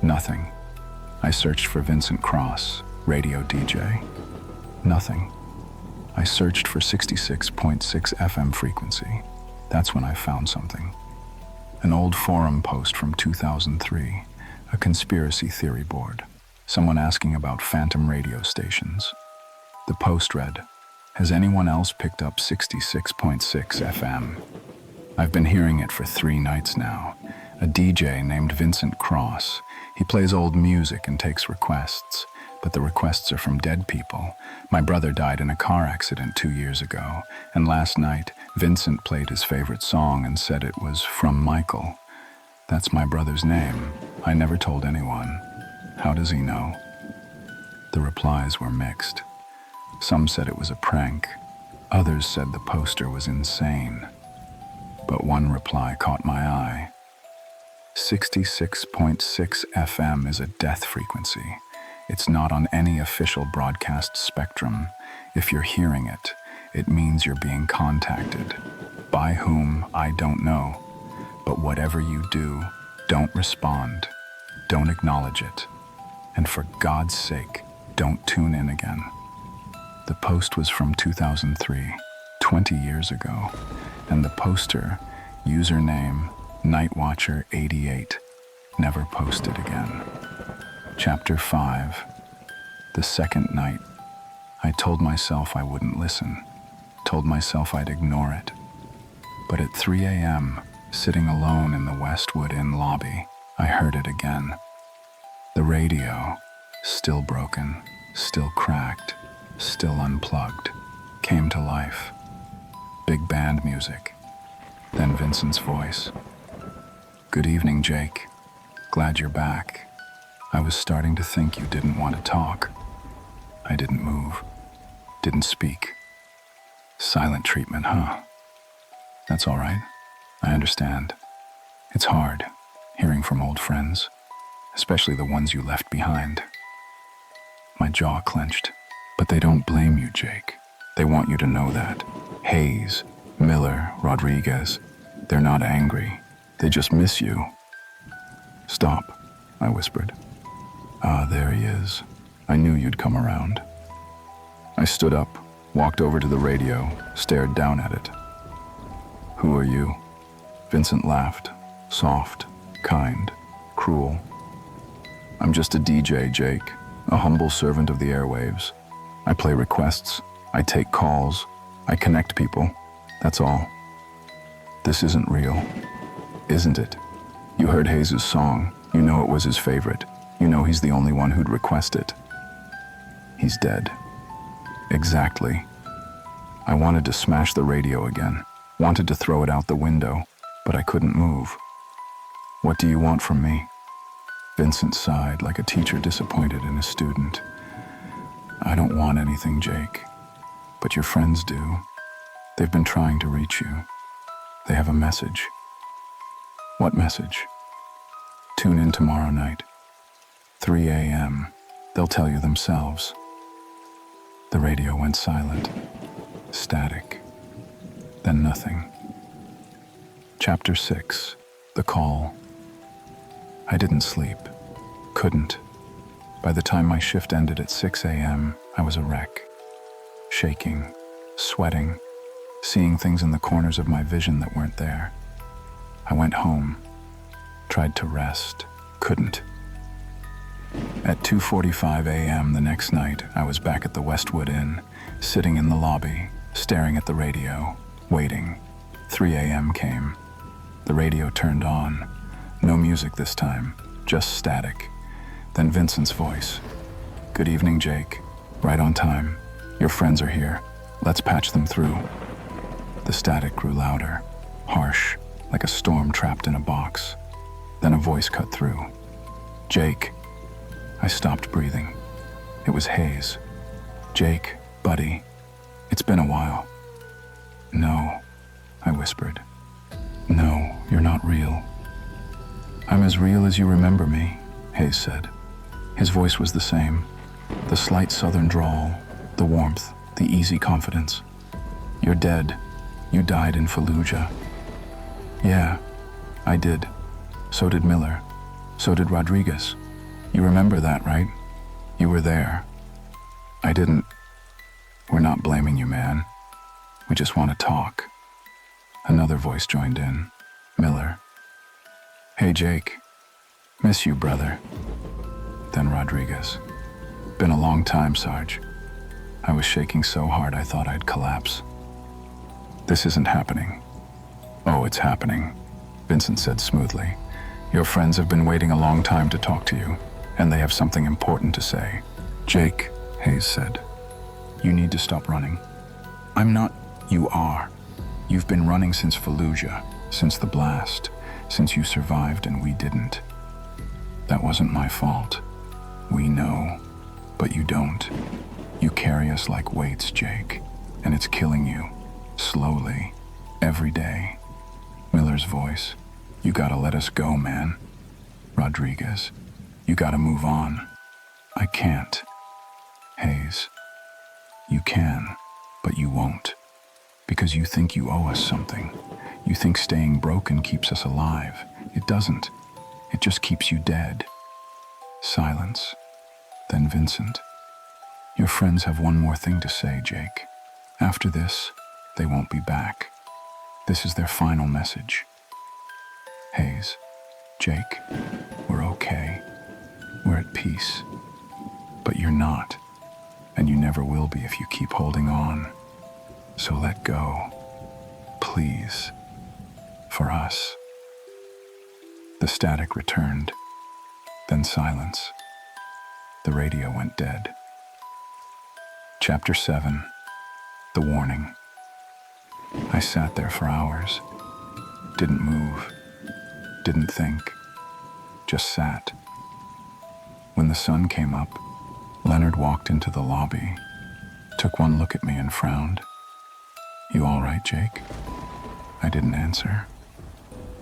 Nothing. I searched for Vincent Cross, radio DJ. Nothing. I searched for 66.6 FM frequency. That's when I found something. An old forum post from 2003, a conspiracy theory board. Someone asking about phantom radio stations. The post read, "Has anyone else picked up 66.6 FM? I've been hearing it for 3 nights now. A DJ named Vincent Cross. He plays old music and takes requests, but the requests are from dead people. My brother died in a car accident 2 years ago, and last night, Vincent played his favorite song and said it was from Michael. That's my brother's name. I never told anyone. How does he know?" The replies were mixed. Some said it was a prank. Others said the poster was insane. But one reply caught my eye. 66.6 FM is a death frequency. It's not on any official broadcast spectrum. If you're hearing it, it means you're being contacted. By whom, I don't know. But whatever you do, don't respond. Don't acknowledge it. And for God's sake, don't tune in again. The post was from 2003, 20 years ago, and the poster, username Nightwatcher88, never posted again. Chapter 5. The second night. I told myself I wouldn't listen, told myself I'd ignore it. But at 3 a.m., sitting alone in the Westwood Inn lobby, I heard it again. The radio, still broken, still cracked, still unplugged, came to life. Big band music. Then Vincent's voice. "Good evening, Jake. Glad you're back. I was starting to think you didn't want to talk." I didn't move. didn't speak. Silent treatment, huh? That's all right. I understand. It's hard, hearing from old friends, especially the ones you left behind. My jaw clenched. But they don't blame you, Jake. They want you to know that. Hayes, Miller, Rodriguez, they're not angry. They just miss you. Stop, I whispered. Ah, there he is. I knew you'd come around. I stood up, walked over to the radio, stared down at it. Who are you? Vincent laughed, soft, kind, cruel. I'm just a DJ, Jake, a humble servant of the airwaves. I play requests, I take calls, I connect people, that's all. This isn't real, isn't it? You heard Hayes' song, you know it was his favorite, you know he's the only one who'd request it. He's dead. Exactly. I wanted to smash the radio again, wanted to throw it out the window, but I couldn't move. What do you want from me? Vincent sighed like a teacher disappointed in a student. I don't want anything, Jake, but your friends do. They've been trying to reach you. They have a message. What message? Tune in tomorrow night, 3 a.m. They'll tell you themselves. The radio went silent, static, then nothing. Chapter 6, The Call. I didn't sleep, couldn't. By the time my shift ended at 6 a.m., I was a wreck. Shaking, sweating, seeing things in the corners of my vision that weren't there. I went home, tried to rest, couldn't. At 2:45 a.m. the next night, I was back at the Westwood Inn, sitting in the lobby, staring at the radio, waiting. 3 a.m. came. The radio turned on. No music this time, just static. Then Vincent's voice. Good evening, Jake. Right on time. Your friends are here. Let's patch them through. The static grew louder, harsh, like a storm trapped in a box. Then a voice cut through. Jake. I stopped breathing. It was Hayes. Jake, buddy, it's been a while. No, I whispered. No, you're not real. I'm as real as you remember me, Hayes said. His voice was the same, the slight southern drawl, the warmth, the easy confidence. You're dead. You died in Fallujah. Yeah, I did. So did Miller. So did Rodriguez. You remember that, right? You were there. I didn't. We're not blaming you, man. We just want to talk. Another voice joined in. Miller. Hey, Jake. Miss you, brother. Then Rodriguez. Been a long time, Sarge. I was shaking so hard I thought I'd collapse. This isn't happening. Oh, it's happening, Vincent said smoothly. Your friends have been waiting a long time to talk to you, and they have something important to say. Jake, Hayes said, you need to stop running. I'm not. You are. You've been running since Fallujah, since the blast, since you survived and we didn't. That wasn't my fault. We know, but you don't. You carry us like weights, Jake, and it's killing you, slowly, every day. Miller's voice. You gotta let us go, man. Rodriguez. You gotta move on. I can't. Hayes. You can, but you won't. Because you think you owe us something. You think staying broken keeps us alive. It doesn't. It just keeps you dead. Silence. Then Vincent. Your friends have one more thing to say, Jake. After this, they won't be back. This is their final message. Hayes. Jake, we're okay. We're at peace. But you're not. And you never will be if you keep holding on. So let go. Please. For us. The static returned. Then silence. The radio went dead. Chapter 7. The Warning. I sat there for hours. Didn't move. Didn't think. Just sat. When the sun came up, Leonard walked into the lobby. took one look at me and frowned. "You all right, Jake?" I didn't answer.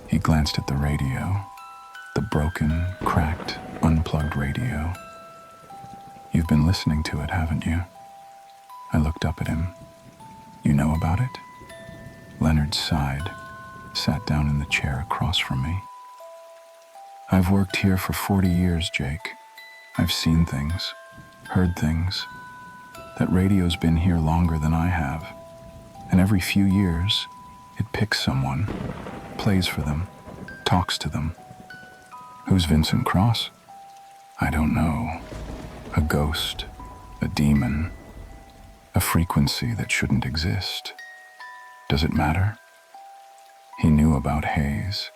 He glanced at the radio, the broken, cracked, unplugged radio. "You've been listening to it, haven't you?" I looked up at him. "You know about it?" Leonard sighed, sat down in the chair across from me. "I've worked here for 40 years, Jake. I've seen things, heard things. That radio's been here longer than I have. And every few years, it picks someone, plays for them, talks to them." "Who's Vincent Cross?" "I don't know. A ghost, a demon, a frequency that shouldn't exist. Does it matter?" He knew about Hayes,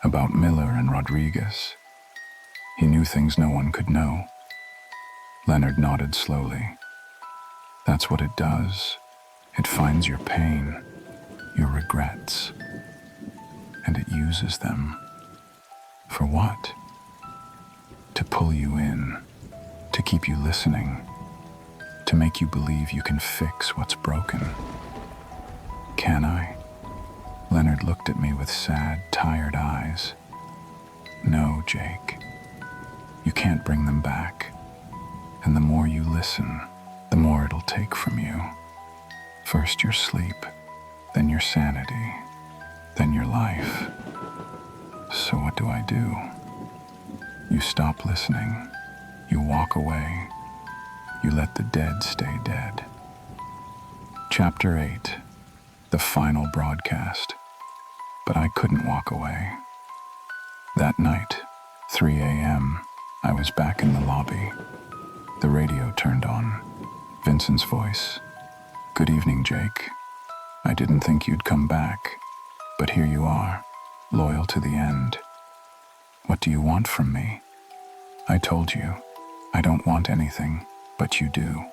about Miller and Rodriguez. He knew things no one could know. Leonard nodded slowly. "That's what it does. It finds your pain, your regrets, and it uses them. For what? To pull you in, to keep you listening, to make you believe you can fix what's broken." "Can I?" Leonard looked at me with sad, tired eyes. "No, Jake. You can't bring them back. And the more you listen, the more it'll take from you. First your sleep, then your sanity, then your life. So what do I do? You stop listening. You walk away. You let the dead stay dead." Chapter 8. The final broadcast. But I couldn't walk away. That night, 3 a.m., I was back in the lobby. The radio turned on. Vincent's voice. "Good evening, Jake. I didn't think you'd come back, but here you are, loyal to the end. What do you want from me?" "I told you, I don't want anything, but you do.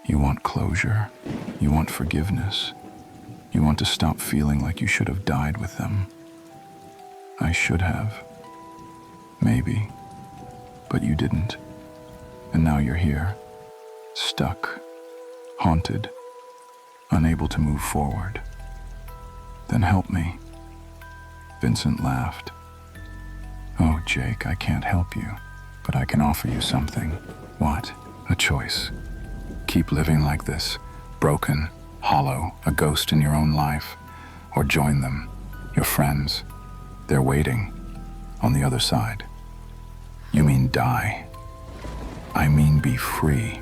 You want closure. You want forgiveness. You want to stop feeling like you should have died with them." "I should have. Maybe. But you didn't. And now you're here, stuck, haunted, unable to move forward. Then help me." Vincent laughed. "Oh, Jake, I can't help you, but I can offer you something." "What?" "A choice. Keep living like this, broken, hollow, a ghost in your own life, or join them, your friends. They're waiting, on the other side." "You mean die?" "I mean be free."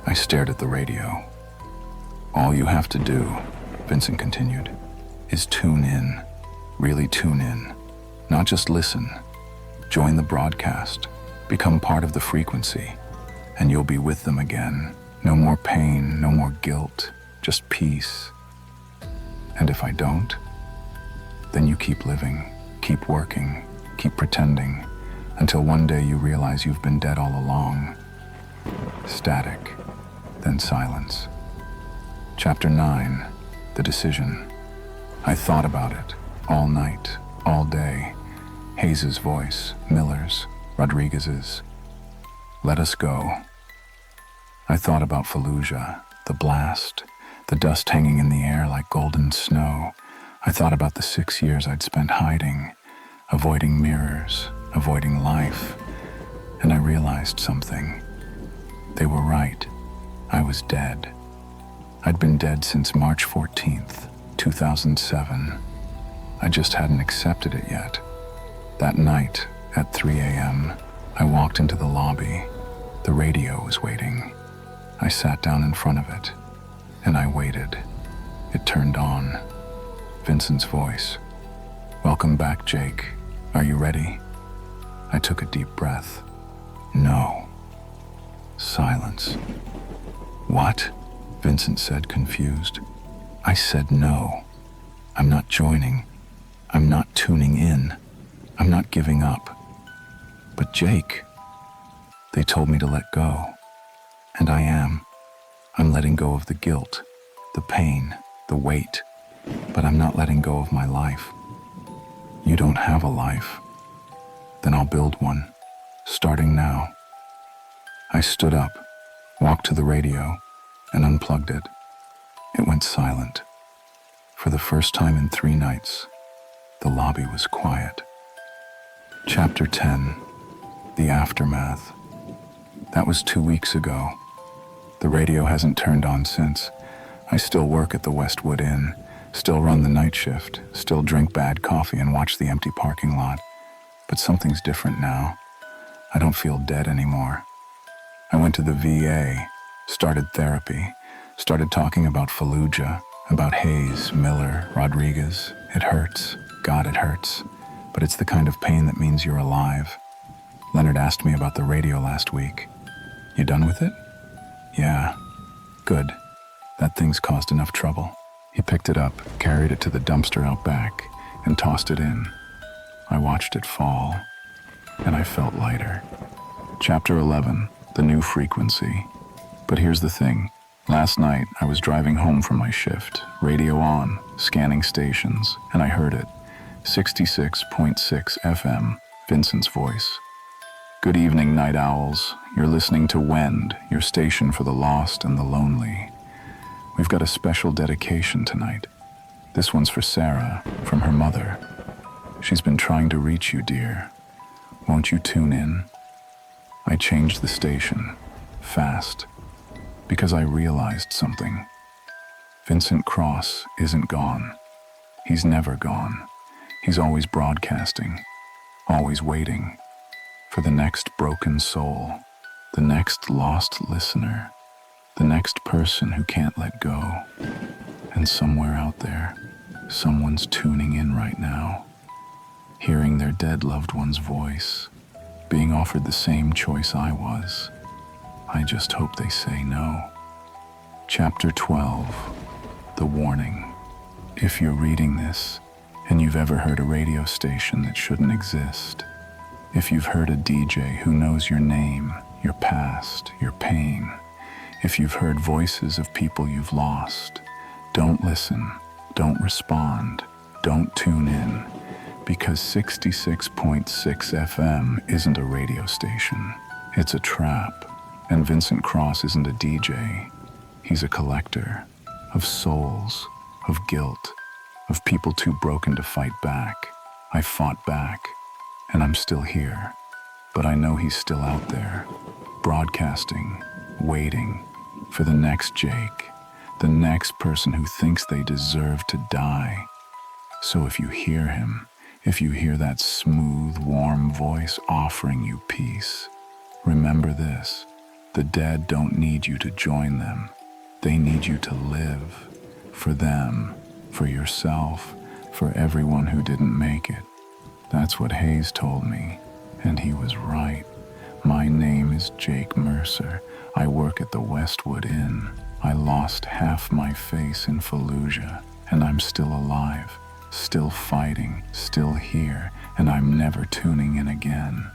I stared at the radio. "All you have to do," Vincent continued, "is tune in, really tune in. Not just listen. Join the broadcast, become part of the frequency, and you'll be with them again. No more pain, no more guilt, just peace. And if I don't, then you keep living, keep working, keep pretending, until one day you realize you've been dead all along." Static, then silence. Chapter 9. The decision. I thought about it, all night, all day. Hayes's voice, Miller's, Rodriguez's. Let us go. I thought about Fallujah, the blast, the dust hanging in the air like golden snow. I thought about the 6 years I'd spent hiding, avoiding mirrors, avoiding life, and I realized something. They were right. I was dead. I'd been dead since March 14th, 2007. I just hadn't accepted it yet. That night, at 3 a.m., I walked into the lobby. The radio was waiting. I sat down in front of it, and I waited. It turned on. Vincent's voice. "Welcome back, Jake. Are you ready?" I took a deep breath. "No." Silence. "What?" Vincent said, confused. I said no. I'm not joining. I'm not tuning in. I'm not giving up. But Jake, they told me to let go. And I am. I'm letting go of the guilt, the pain, the weight. But I'm not letting go of my life. You don't have a life. Then I'll build one, starting now. I stood up, walked to the radio, and unplugged it. It went silent. For the first time in 3 nights, the lobby was quiet. Chapter 10. The Aftermath. That was 2 weeks ago. The radio hasn't turned on since. I still work at the Westwood Inn, still run the night shift, still drink bad coffee and watch the empty parking lot. But something's different now. I don't feel dead anymore. I went to the VA, started therapy, started talking about Fallujah, about Hayes, Miller, Rodriguez. It hurts. God, it hurts. But it's the kind of pain that means you're alive. Leonard asked me about the radio last week. You done with it? Yeah. Good. That thing's caused enough trouble. He picked it up, carried it to the dumpster out back, and tossed it in. I watched it fall, and I felt lighter. Chapter 11. The New Frequency. But here's the thing. Last night, I was driving home from my shift, radio on, scanning stations, and I heard it. 66.6 FM, Vincent's voice. Good evening, night owls. You're listening to Wend, your station for the lost and the lonely. We've got a special dedication tonight. This one's for Sarah, from her mother. She's been trying to reach you, dear. Won't you tune in? I changed the station, fast, because I realized something. Vincent Cross isn't gone. He's never gone. He's always broadcasting, always waiting for the next broken soul, the next lost listener, the next person who can't let go. And somewhere out there, someone's tuning in right now, hearing their dead loved one's voice, being offered the same choice I was. I just hope they say no. Chapter 12. The Warning. If you're reading this, and you've ever heard a radio station that shouldn't exist, if you've heard a DJ who knows your name, your past, your pain, if you've heard voices of people you've lost, don't listen, don't respond, don't tune in, because 66.6 FM isn't a radio station. It's a trap. And Vincent Cross isn't a DJ. He's a collector of souls, of guilt, of people too broken to fight back. I fought back, and I'm still here. But I know he's still out there, broadcasting, waiting for the next Jake, the next person who thinks they deserve to die. So if you hear him, if you hear that smooth, warm voice offering you peace, remember this. The dead don't need you to join them. They need you to live. For them, for yourself, for everyone who didn't make it. That's what Hayes told me, and he was right. My name is Jake Mercer. I work at the Westwood Inn. I lost half my face in Fallujah, and I'm still alive, still fighting, still here, and I'm never tuning in again.